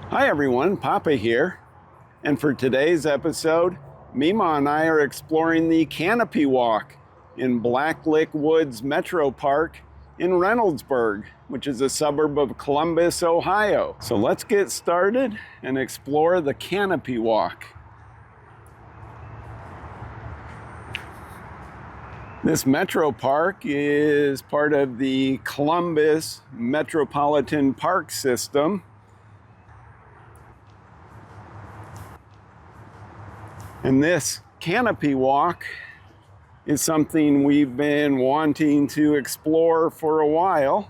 Hi everyone, Papa here. And for today's episode, Memaw and I are exploring the Canopy Walk in Blacklick Woods Metro Park in Reynoldsburg, which is a suburb of Columbus, Ohio. So let's get started and explore the Canopy Walk. This Metro Park is part of the Columbus Metropolitan Park System. And this Canopy Walk is something we've been wanting to explore for a while.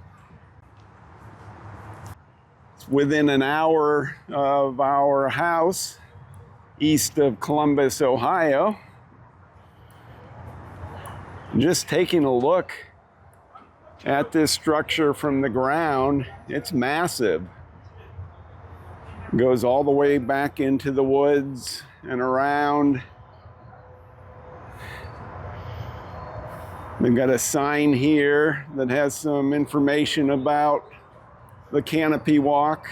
It's within an hour of our house, east of Columbus, Ohio. Just taking a look at this structure from the ground, it's massive. It goes all the way back into the woods and around. They've got a sign here that has some information about the Canopy Walk.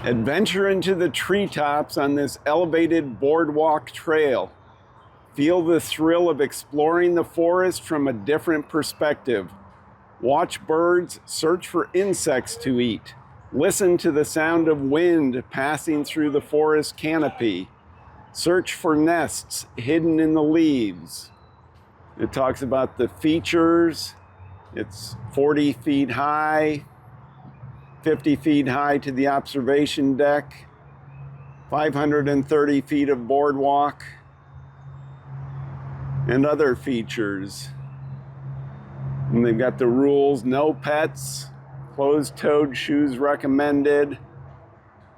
Adventure into the treetops on this elevated boardwalk trail. Feel the thrill of exploring the forest from a different perspective. Watch birds, search for insects to eat. Listen to the sound of wind passing through the forest canopy. Search for nests hidden in the leaves. It talks about the features. It's 40 feet high, 50 feet high to the observation deck, 530 feet of boardwalk, and other features. And they've got the rules: no pets, closed-toed shoes recommended,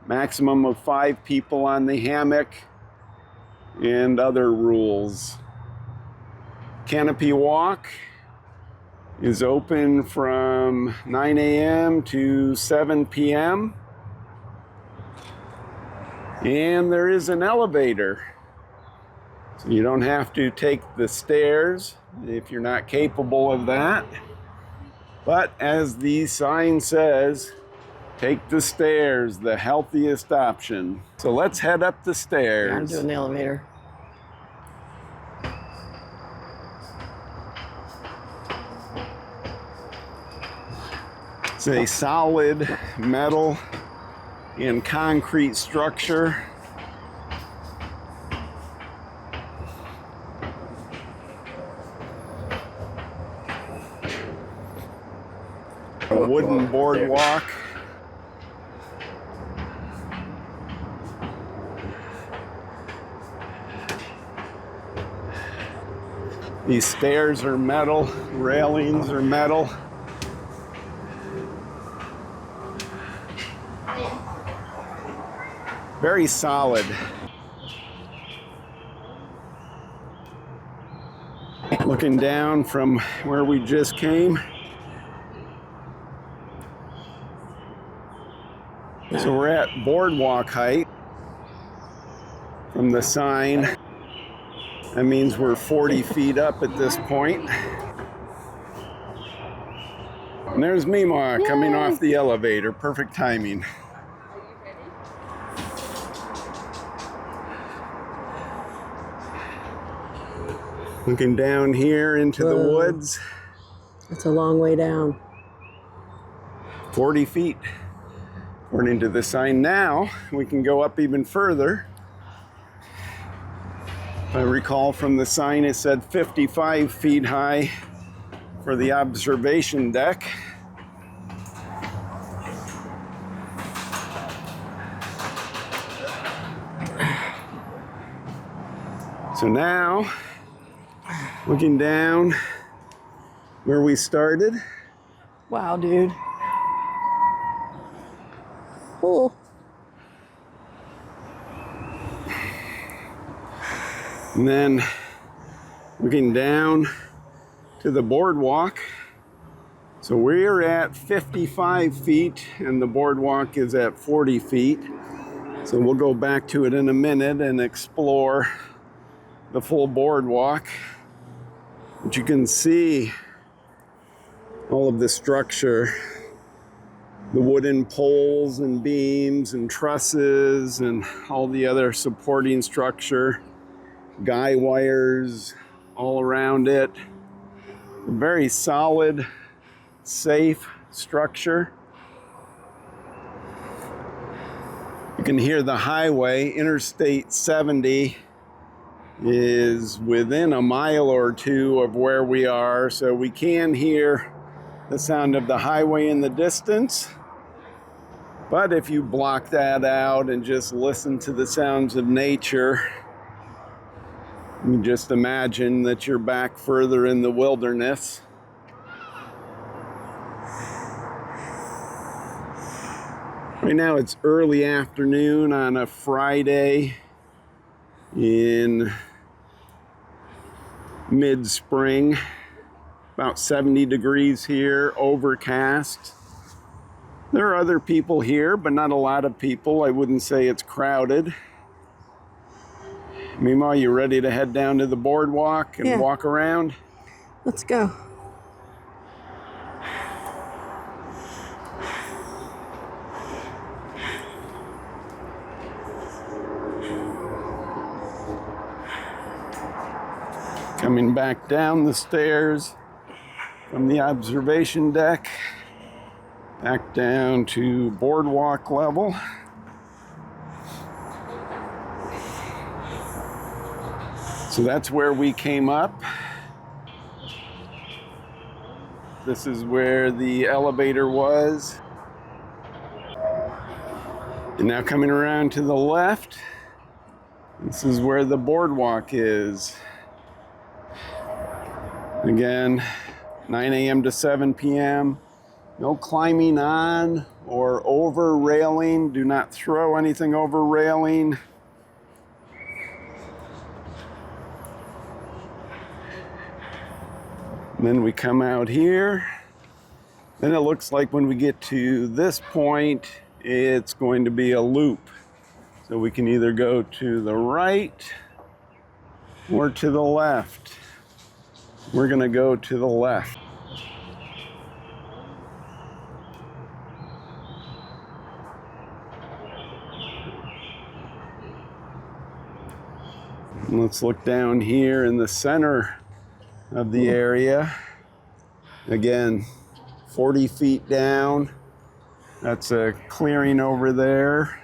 maximum of 5 people on the hammock, and other rules. Canopy Walk is open from 9 a.m. to 7 p.m. And there is an elevator. So you don't have to take the stairs if you're not capable of that. But as the sign says, take the stairs, the healthiest option. So let's head up the stairs. I'm doing the elevator. It's a solid metal and concrete structure. A wooden boardwalk. These stairs are metal, railings are metal. Very solid. Looking down from where we just came. So we're at boardwalk height from the sign. That means we're 40 feet up at this point. And there's Memaw coming off the elevator. Perfect timing. Looking down here into the woods. It's a long way down. 40 feet. According to the sign now, we can go up even further. If I recall from the sign, it said 55 feet high for the observation deck. So now, looking down where we started. Wow, dude. Cool. And then looking down to the boardwalk. So we're at 55 feet and the boardwalk is at 40 feet. So we'll go back to it in a minute and explore the full boardwalk. But you can see all of the structure the wooden poles and beams and trusses and all the other supporting structure, guy wires all around it. A very solid, safe structure. You can hear the highway. Interstate 70 is within a mile or two of where we are, so we can hear the sound of the highway in the distance. But if you block that out and just listen to the sounds of nature, you just imagine that you're back further in the wilderness. Right now it's early afternoon on a Friday in mid-spring. About 70 degrees here, overcast. There are other people here, but not a lot of people. I wouldn't say it's crowded. Memaw, you ready to head down to the boardwalk and walk around? Let's go. Coming back down the stairs from the observation deck, back down to boardwalk level. So that's where we came up. This is where the elevator was. And now coming around to the left, this is where the boardwalk is. Again, 9 a.m. to 7 p.m. No climbing on or over railing. Do not throw anything over railing. And then we come out here. Then it looks like when we get to this point, it's going to be a loop. So we can either go to the right or to the left. We're gonna go to the left. Let's look down here in the center of the area. Again, 40 feet down. That's a clearing over there.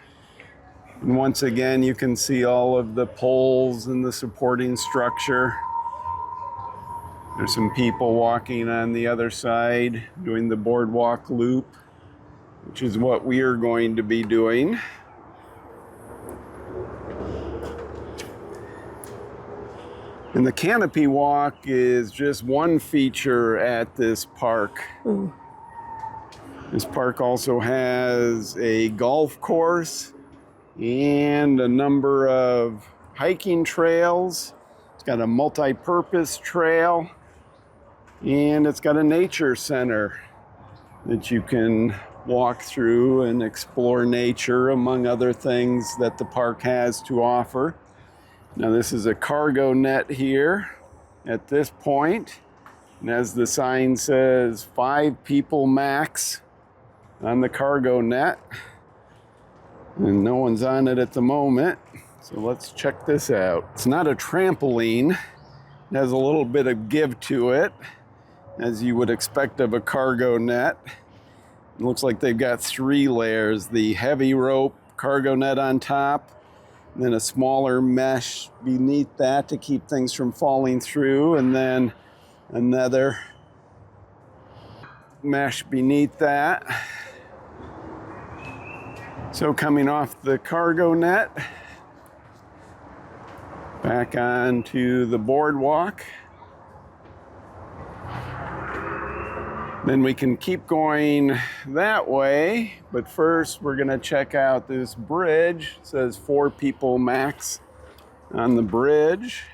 And once again, you can see all of the poles and the supporting structure. There's some people walking on the other side doing the boardwalk loop, which is what we are going to be doing. And the Canopy Walk is just one feature at this park. This park also has a golf course and a number of hiking trails. It's got a multi-purpose trail, and it's got a nature center that you can walk through and explore nature, among other things that the park has to offer. Now this is a cargo net here at this point, and as the sign says, 5 people max on the cargo net, and no one's on it at the moment. So let's check this out. It's not a trampoline. It has a little bit of give to it, as you would expect of a cargo net. It looks like they've got 3 layers. The heavy rope cargo net on top, and then a smaller mesh beneath that to keep things from falling through, and then another mesh beneath that. So coming off the cargo net, back onto the boardwalk. Then we can keep going that way, but first we're gonna check out this bridge. It says 4 people max on the bridge.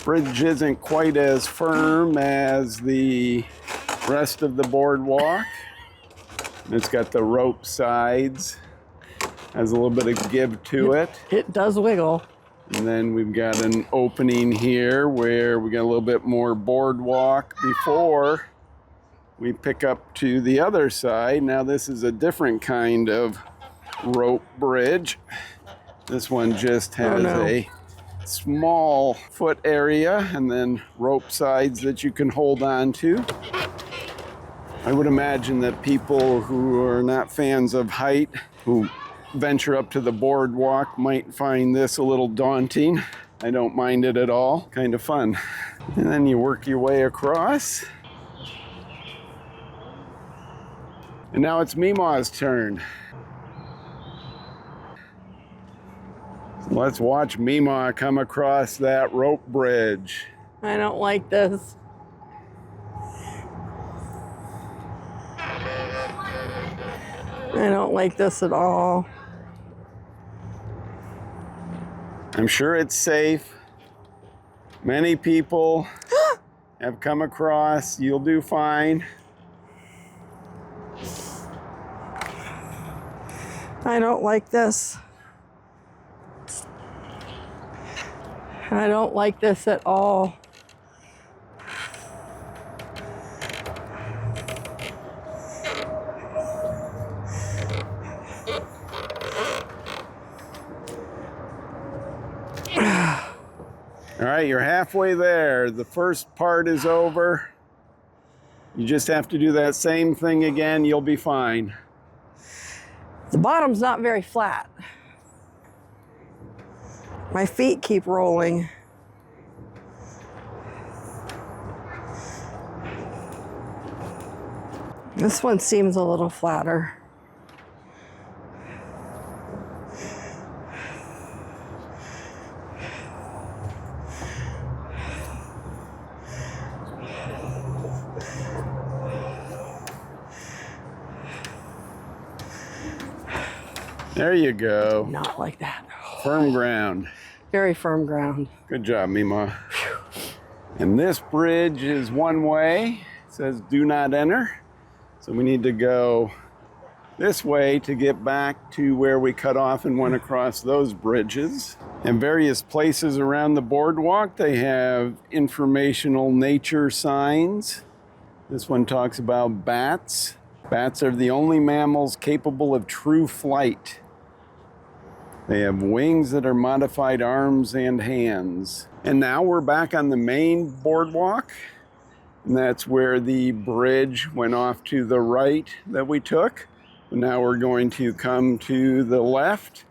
Bridge isn't quite as firm as the rest of the boardwalk. It's got the rope sides, has a little bit of give to it. It does wiggle. And then we've got an opening here where we got a little bit more boardwalk before we pick up to the other side. Now this is a different kind of rope bridge. This one just has a small foot area and then rope sides that you can hold on to. I would imagine that people who are not fans of height, who venture up to the boardwalk, might find this a little daunting. I don't mind it at all. Kind of fun. And then you work your way across. And now it's Memaw's turn. So let's watch Memaw come across that rope bridge. I don't like this. I don't like this at all. I'm sure it's safe. Many people have come across. You'll do fine. I don't like this. I don't like this at all. All right, you're halfway there. The first part is over. You just have to do that same thing again. You'll be fine. The bottom's not very flat. My feet keep rolling. This one seems a little flatter. There you go. Not like that. Firm ground. Very firm ground. Good job, Memaw. And this bridge is one way. It says do not enter. So we need to go this way to get back to where we cut off and went across those bridges. In various places around the boardwalk, they have informational nature signs. This one talks about bats. Bats are the only mammals capable of true flight. They have wings that are modified arms and hands. And now we're back on the main boardwalk. And that's where the bridge went off to the right that we took. Now we're going to come to the left,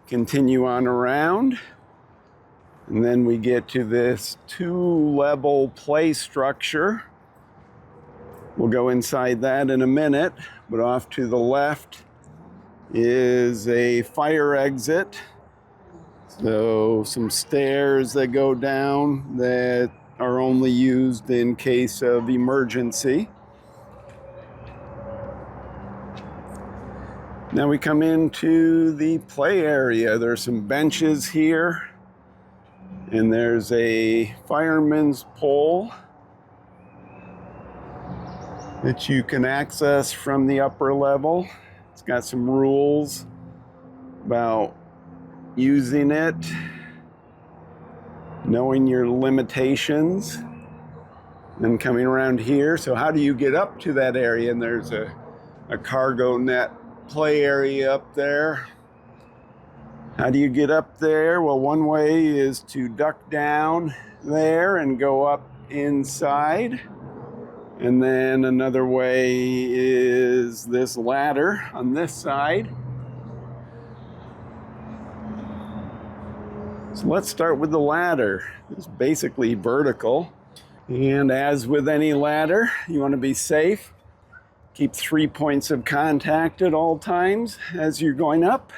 continue on around, and then we get to this two-level play structure. We'll go inside that in a minute, but off to the left is a fire exit. So some stairs that go down that are only used in case of emergency. Now we come into the play area. There's some benches here, and there's a fireman's pole that you can access from the upper level. It's got some rules about using it, knowing your limitations, then coming around here. So how do you get up to that area? And there's a cargo net play area up there. How do you get up there? Well, one way is to duck down there and go up inside. And then another way is this ladder on this side. So let's start with the ladder. It's basically vertical. And as with any ladder, you want to be safe. Keep 3 points of contact at all times as you're going up.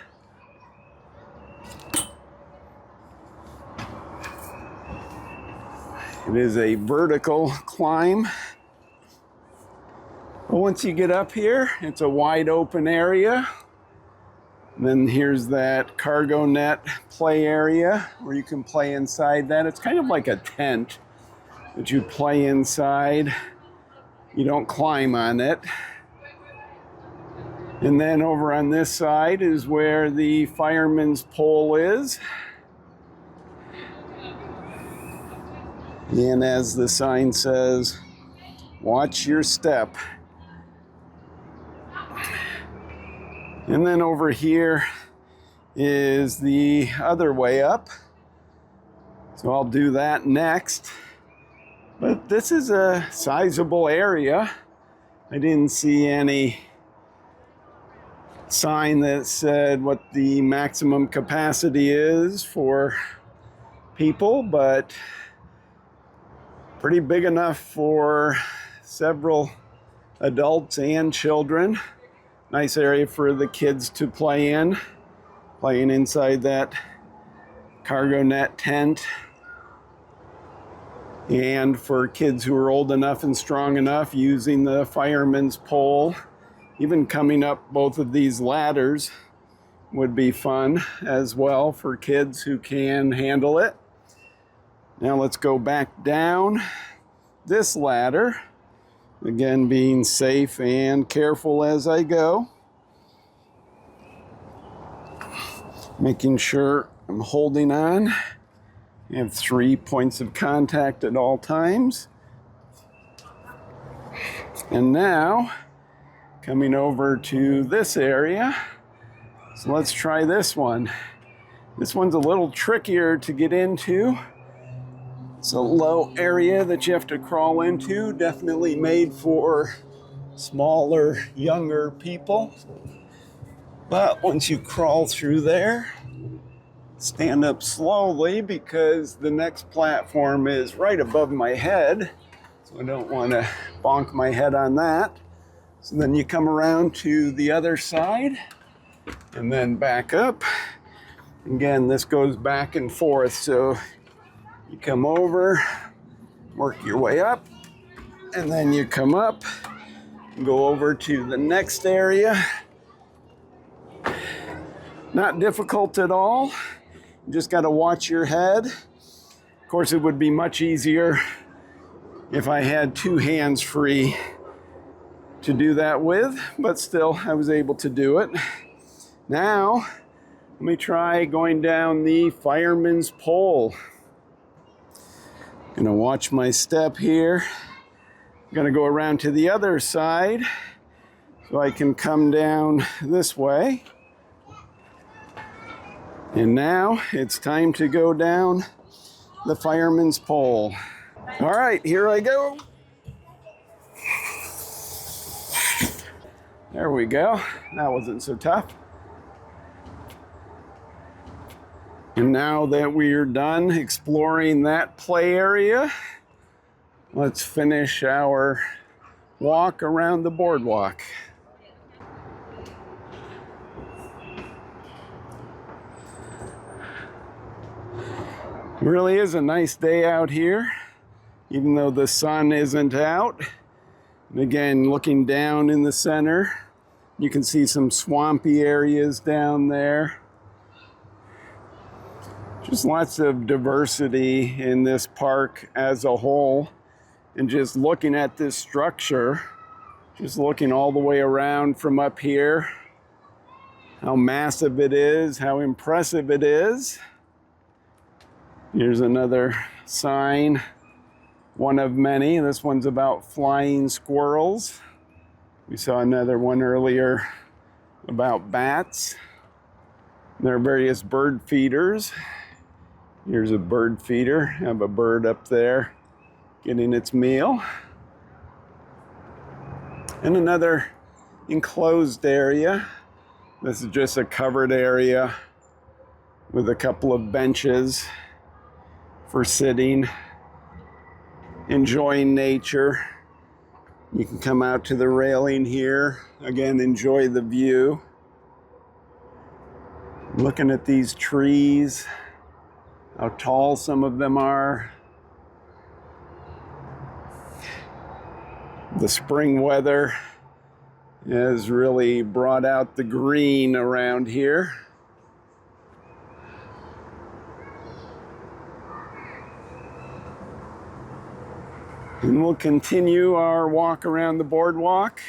It is a vertical climb. But once you get up here, it's a wide open area. And then here's that cargo net play area where you can play inside that. It's kind of like a tent that you play inside. You don't climb on it. And then over on this side is where the fireman's pole is. And as the sign says, Watch your step. And then over here is the other way up. So I'll do that next. But this is a sizable area. I didn't see any sign that said what the maximum capacity is for people, but pretty big enough for several adults and children. Nice area for the kids to play in, playing inside that cargo net tent. And for kids who are old enough and strong enough, using the fireman's pole. Even coming up both of these ladders would be fun as well for kids who can handle it. Now let's go back down this ladder. Again, being safe and careful as I go. Making sure I'm holding on. I have 3 points of contact at all times. And now, coming over to this area. So let's try this one. This one's a little trickier to get into. It's a low area that you have to crawl into, definitely made for smaller, younger people. But once you crawl through there, stand up slowly because the next platform is right above my head. So I don't want to bonk my head on that. So then you come around to the other side and then back up. Again, this goes back and forth. So you come over, work your way up, and then you come up and go over to the next area. Not difficult at all. You just got to watch your head. Of course, it would be much easier if I had 2 hands free to do that with, but still, I was able to do it. Now, let me try going down the fireman's pole. Gonna watch my step here. Gonna go around to the other side so I can come down this way. And now it's time to go down the fireman's pole. All right, here I go. There we go. That wasn't so tough. And now that we're done exploring that play area, let's finish our walk around the boardwalk. It really is a nice day out here, even though the sun isn't out. And again, looking down in the center, you can see some swampy areas down there. Just lots of diversity in this park as a whole. And just looking at this structure, just looking all the way around from up here, how massive it is, how impressive it is. Here's another sign, one of many. This one's about flying squirrels. We saw another one earlier about bats. There are various bird feeders. Here's a bird feeder. I have a bird up there getting its meal. And another enclosed area. This is just a covered area with a couple of benches for sitting, enjoying nature. You can come out to the railing here. Again, enjoy the view. Looking at these trees, how tall some of them are. The spring weather has really brought out the green around here. And we'll continue our walk around the boardwalk.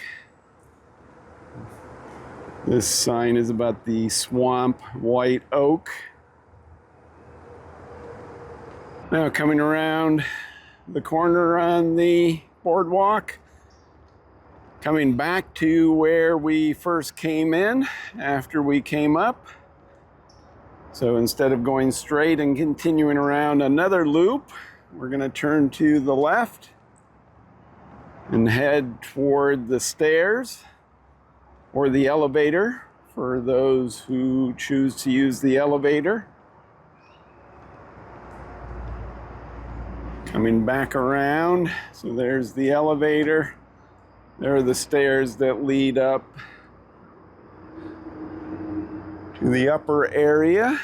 This sign is about the swamp white oak. Now coming around the corner on the boardwalk, Coming back to where we first came in after we came up. So instead of going straight and continuing around another loop, we're going to turn to the left and head toward the stairs or the elevator for those who choose to use the elevator. Coming back around, so there's the elevator. There are the stairs that lead up to the upper area.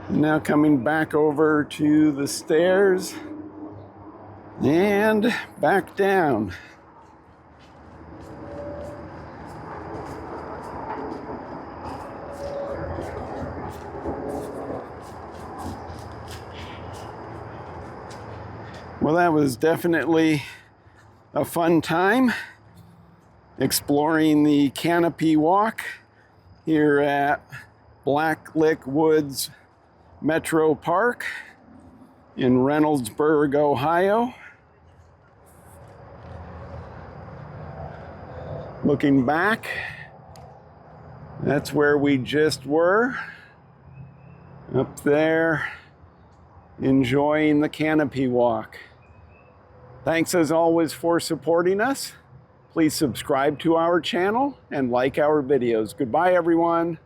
Now coming back over to the stairs and back down. Well, that was definitely a fun time exploring the Canopy walk here at Blacklick Woods Metro Park in Reynoldsburg, Ohio. Looking back, that's where we just were, up there, enjoying the Canopy walk. Thanks as always for supporting us. Please subscribe to our channel and like our videos. Goodbye, everyone.